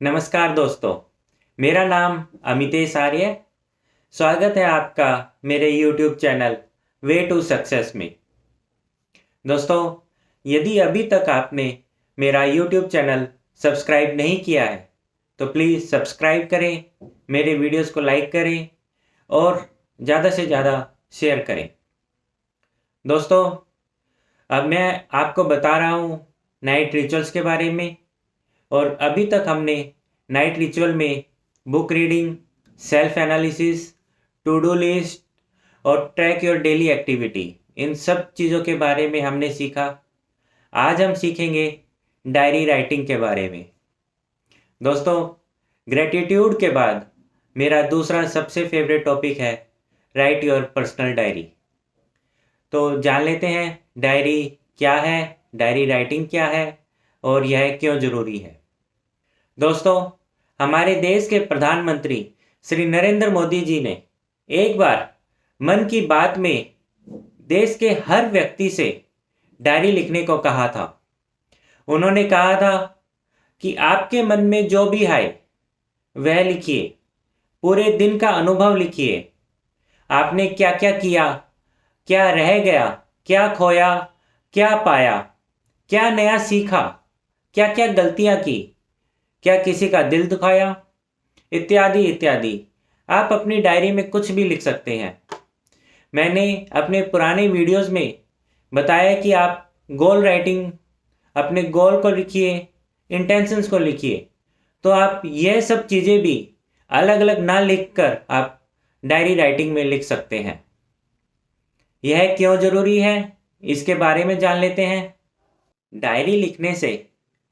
नमस्कार दोस्तों, मेरा नाम अमितेश आर्य। स्वागत है आपका मेरे YouTube channel way to success में। दोस्तों, यदि अभी तक आपने मेरा YouTube चैनल सब्सक्राइब नहीं किया है तो प्लीज़ सब्सक्राइब करें, मेरे वीडियोस को लाइक करें और ज़्यादा से ज़्यादा शेयर करें। दोस्तों, अब मैं आपको बता रहा हूँ नाइट रिचुअल्स के बारे में। और अभी तक हमने नाइट रिचुअल में book reading, self analysis, to do list और ट्रैक योर डेली एक्टिविटी, इन सब चीज़ों के बारे में हमने सीखा। आज हम सीखेंगे डायरी राइटिंग के बारे में। दोस्तों, ग्रेटिट्यूड के बाद मेरा दूसरा सबसे फेवरेट टॉपिक है राइट योर पर्सनल डायरी। तो जान लेते हैं डायरी क्या है, डायरी राइटिंग क्या है और यह क्यों ज़रूरी है। दोस्तों, हमारे देश के प्रधानमंत्री श्री नरेंद्र मोदी जी ने एक बार मन की बात में देश के हर व्यक्ति से डायरी लिखने को कहा था। उन्होंने कहा था कि आपके मन में जो भी आए वह लिखिए, पूरे दिन का अनुभव लिखिए। आपने क्या क्या किया, क्या रह गया, क्या खोया, क्या पाया, क्या नया सीखा, क्या क्या गलतियां की, क्या किसी का दिल दुखाया, इत्यादि इत्यादि। आप अपनी डायरी में कुछ भी लिख सकते हैं। मैंने अपने पुराने वीडियोस में बताया कि आप गोल राइटिंग, अपने गोल को लिखिए, इंटेंशंस को लिखिए। तो आप यह सब चीज़ें भी अलग अलग ना लिखकर आप डायरी राइटिंग में लिख सकते हैं। यह क्यों ज़रूरी है, इसके बारे में जान लेते हैं। डायरी लिखने से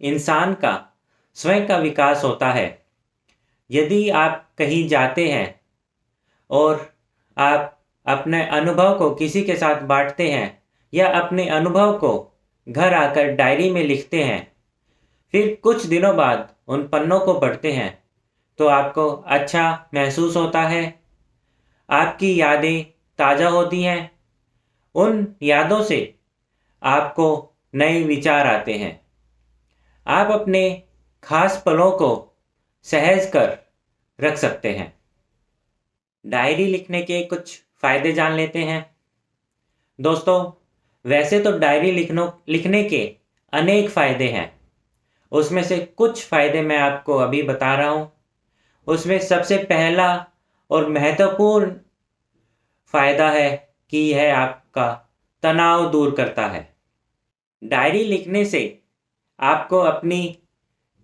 इंसान का स्वयं का विकास होता है। यदि आप कहीं जाते हैं और आप अपने अनुभव को किसी के साथ बांटते हैं या अपने अनुभव को घर आकर डायरी में लिखते हैं, फिर कुछ दिनों बाद उन पन्नों को पढ़ते हैं तो आपको अच्छा महसूस होता है। आपकी यादें ताज़ा होती हैं। उन यादों से आपको नए विचार आते हैं। आप अपने खास पलों को सहज कर रख सकते हैं। डायरी लिखने के कुछ फ़ायदे जान लेते हैं। दोस्तों, वैसे तो डायरी लिखने के अनेक फ़ायदे हैं। उसमें से कुछ फ़ायदे मैं आपको अभी बता रहा हूँ। उसमें सबसे पहला और महत्वपूर्ण फ़ायदा है कि यह आपका तनाव दूर करता है। डायरी लिखने से आपको अपनी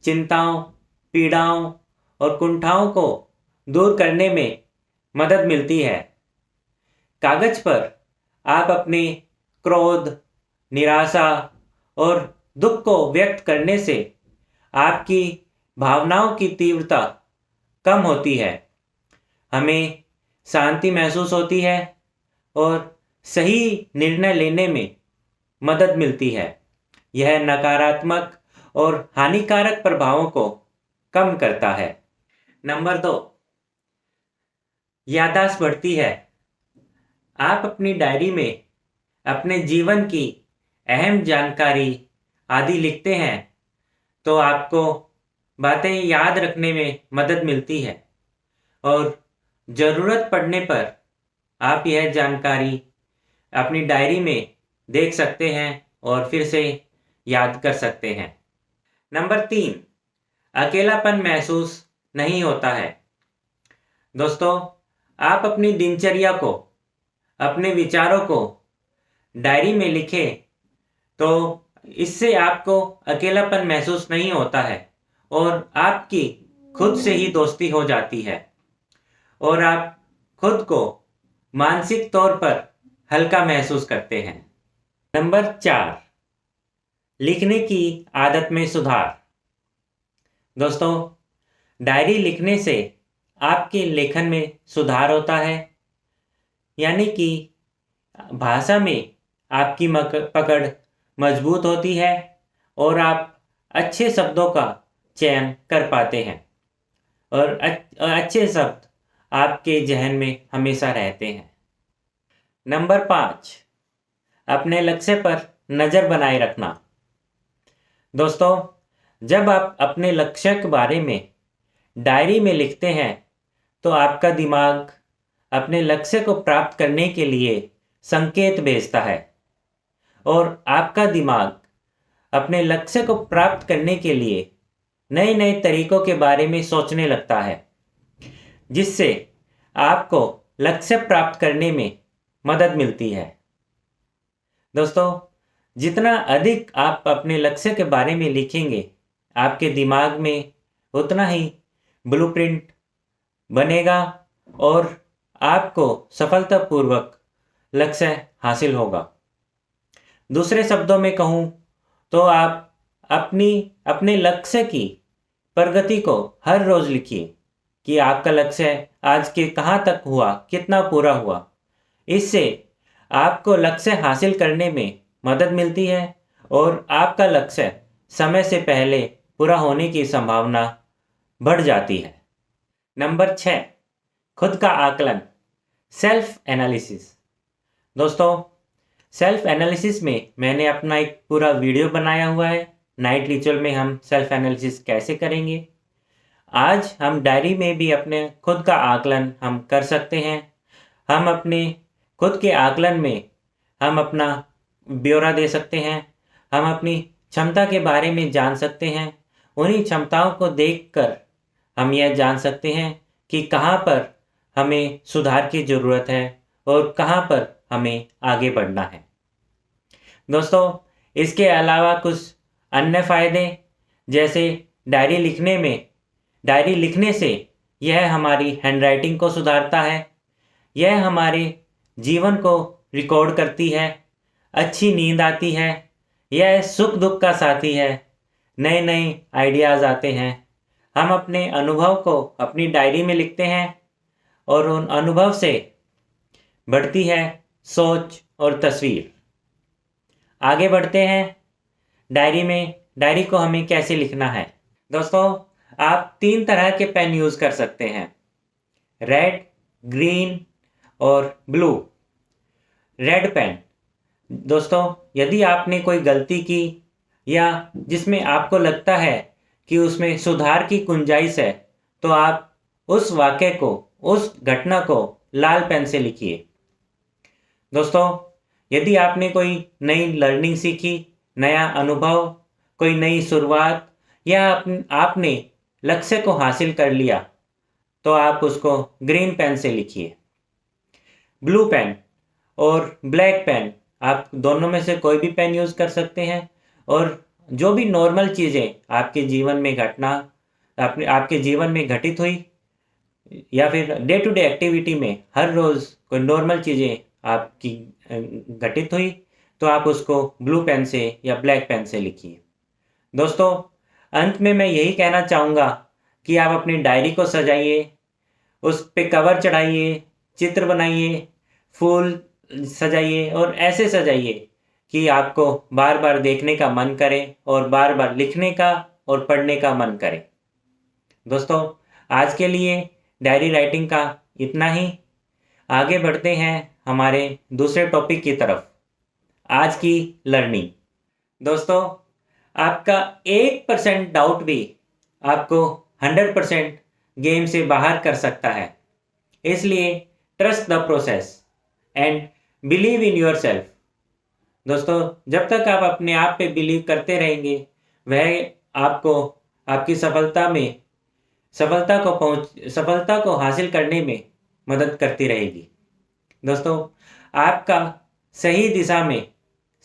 चिंताओं, पीड़ाओं और कुंठाओं को दूर करने में मदद मिलती है। कागज पर आप अपने क्रोध, निराशा और दुख को व्यक्त करने से आपकी भावनाओं की तीव्रता कम होती है। हमें शांति महसूस होती है और सही निर्णय लेने में मदद मिलती है। यह नकारात्मक और हानिकारक प्रभावों को कम करता है। नंबर 2, याददाश्त बढ़ती है। आप अपनी डायरी में अपने जीवन की अहम जानकारी आदि लिखते हैं तो आपको बातें याद रखने में मदद मिलती है और ज़रूरत पड़ने पर आप यह जानकारी अपनी डायरी में देख सकते हैं और फिर से याद कर सकते हैं। नंबर 3, अकेलापन महसूस नहीं होता है। दोस्तों, आप अपनी दिनचर्या को, अपने विचारों को डायरी में लिखें तो इससे आपको अकेलापन महसूस नहीं होता है और आपकी खुद से ही दोस्ती हो जाती है और आप खुद को मानसिक तौर पर हल्का महसूस करते हैं। नंबर 4, लिखने की आदत में सुधार। दोस्तों, डायरी लिखने से आपके लेखन में सुधार होता है, यानी कि भाषा में आपकी पकड़ मजबूत होती है और आप अच्छे शब्दों का चयन कर पाते हैं और अच्छे शब्द आपके जहन में हमेशा रहते हैं। नंबर 5, अपने लक्ष्य पर नज़र बनाए रखना। दोस्तों, जब आप अपने लक्ष्य के बारे में डायरी में लिखते हैं तो आपका दिमाग अपने लक्ष्य को प्राप्त करने के लिए संकेत भेजता है और आपका दिमाग अपने लक्ष्य को प्राप्त करने के लिए नए नए तरीकों के बारे में सोचने लगता है, जिससे आपको लक्ष्य प्राप्त करने में मदद मिलती है। दोस्तों, जितना अधिक आप अपने लक्ष्य के बारे में लिखेंगे, आपके दिमाग में उतना ही ब्लूप्रिंट बनेगा और आपको सफलतापूर्वक लक्ष्य हासिल होगा। दूसरे शब्दों में कहूँ तो आप अपने लक्ष्य की प्रगति को हर रोज लिखिए कि आपका लक्ष्य आज के कहाँ तक हुआ, कितना पूरा हुआ। इससे आपको लक्ष्य हासिल करने में मदद मिलती है और आपका लक्ष्य समय से पहले पूरा होने की संभावना बढ़ जाती है। नंबर 6, खुद का आकलन, सेल्फ एनालिसिस। दोस्तों, सेल्फ एनालिसिस में मैंने अपना एक पूरा वीडियो बनाया हुआ है। नाइट रिचुअल में हम सेल्फ एनालिसिस कैसे करेंगे। आज हम डायरी में भी अपने खुद का आकलन हम कर सकते हैं। हम अपने खुद के आकलन में हम अपना ब्यौरा दे सकते हैं। हम अपनी क्षमता के बारे में जान सकते हैं। उन्हीं क्षमताओं को देखकर हम यह जान सकते हैं कि कहाँ पर हमें सुधार की ज़रूरत है और कहाँ पर हमें आगे बढ़ना है। दोस्तों, इसके अलावा कुछ अन्य फ़ायदे, जैसे डायरी लिखने से यह हमारी हैंडराइटिंग को सुधारता है, यह हमारे जीवन को रिकॉर्ड करती है, अच्छी नींद आती है, यह सुख दुख का साथी है, नए नए आइडियाज़ आते हैं। हम अपने अनुभव को अपनी डायरी में लिखते हैं और उन अनुभव से बढ़ती है सोच और तस्वीर। आगे बढ़ते हैं। डायरी को हमें कैसे लिखना है। दोस्तों, आप 3 तरह के पेन यूज़ कर सकते हैं, रेड, ग्रीन और ब्लू। रेड पेन, दोस्तों, यदि आपने कोई गलती की या जिसमें आपको लगता है कि उसमें सुधार की गुंजाइश है, तो आप उस वाक़ये को, उस घटना को लाल पेन से लिखिए। दोस्तों, यदि आपने कोई नई लर्निंग सीखी, नया अनुभव, कोई नई शुरुआत या आपने लक्ष्य को हासिल कर लिया, तो आप उसको ग्रीन पेन से लिखिए। ब्लू पेन और ब्लैक पेन, आप दोनों में से कोई भी पेन यूज़ कर सकते हैं। और जो भी नॉर्मल चीज़ें आपके जीवन में घटित हुई या फिर डे टू डे एक्टिविटी में हर रोज़ कोई नॉर्मल चीज़ें आपकी घटित हुई, तो आप उसको ब्लू पेन से या ब्लैक पेन से लिखिए। दोस्तों, अंत में मैं यही कहना चाहूँगा कि आप अपनी डायरी को सजाइए, उस पे कवर चढ़ाइए, चित्र बनाइए, फूल सजाइए और ऐसे सजाइए कि आपको बार बार देखने का मन करे और बार बार लिखने का और पढ़ने का मन करे। दोस्तों, आज के लिए डायरी राइटिंग का इतना ही। आगे बढ़ते हैं हमारे दूसरे टॉपिक की तरफ, आज की लर्निंग। दोस्तों, आपका 1% डाउट भी आपको 100% गेम से बाहर कर सकता है। इसलिए trust the process and believe in your self. दोस्तों, जब तक आप अपने आप पे बिलीव करते रहेंगे, वह आपको आपकी सफलता को हासिल करने में मदद करती रहेगी। दोस्तों, आपका सही दिशा में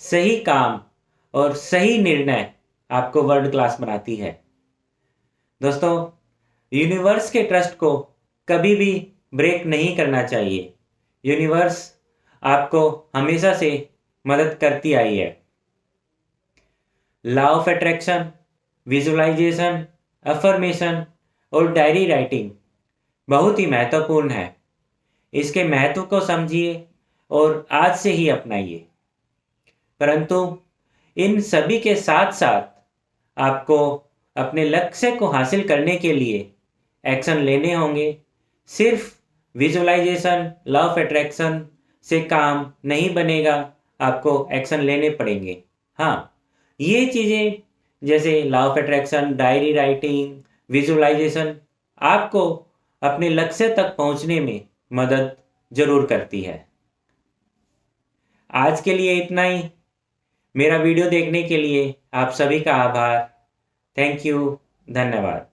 सही काम और सही निर्णय आपको वर्ल्ड क्लास बनाती है। दोस्तों, यूनिवर्स के ट्रस्ट को कभी भी ब्रेक नहीं करना चाहिए। यूनिवर्स आपको हमेशा से मदद करती आई है। Law of attraction, visualization, affirmation और डायरी राइटिंग बहुत ही महत्वपूर्ण है। इसके महत्व को समझिए और आज से ही अपनाइए। परंतु इन सभी के साथ साथ आपको अपने लक्ष्य को हासिल करने के लिए एक्शन लेने होंगे। सिर्फ विजुअलाइजेशन, लॉ ऑफ अट्रैक्शन से काम नहीं बनेगा, आपको एक्शन लेने पड़ेंगे। हाँ, ये चीज़ें जैसे law of attraction, diary writing, visualization, आपको अपने लक्ष्य तक पहुंचने में मदद जरूर करती है। आज के लिए इतना ही। मेरा वीडियो देखने के लिए आप सभी का आभार। Thank you. धन्यवाद।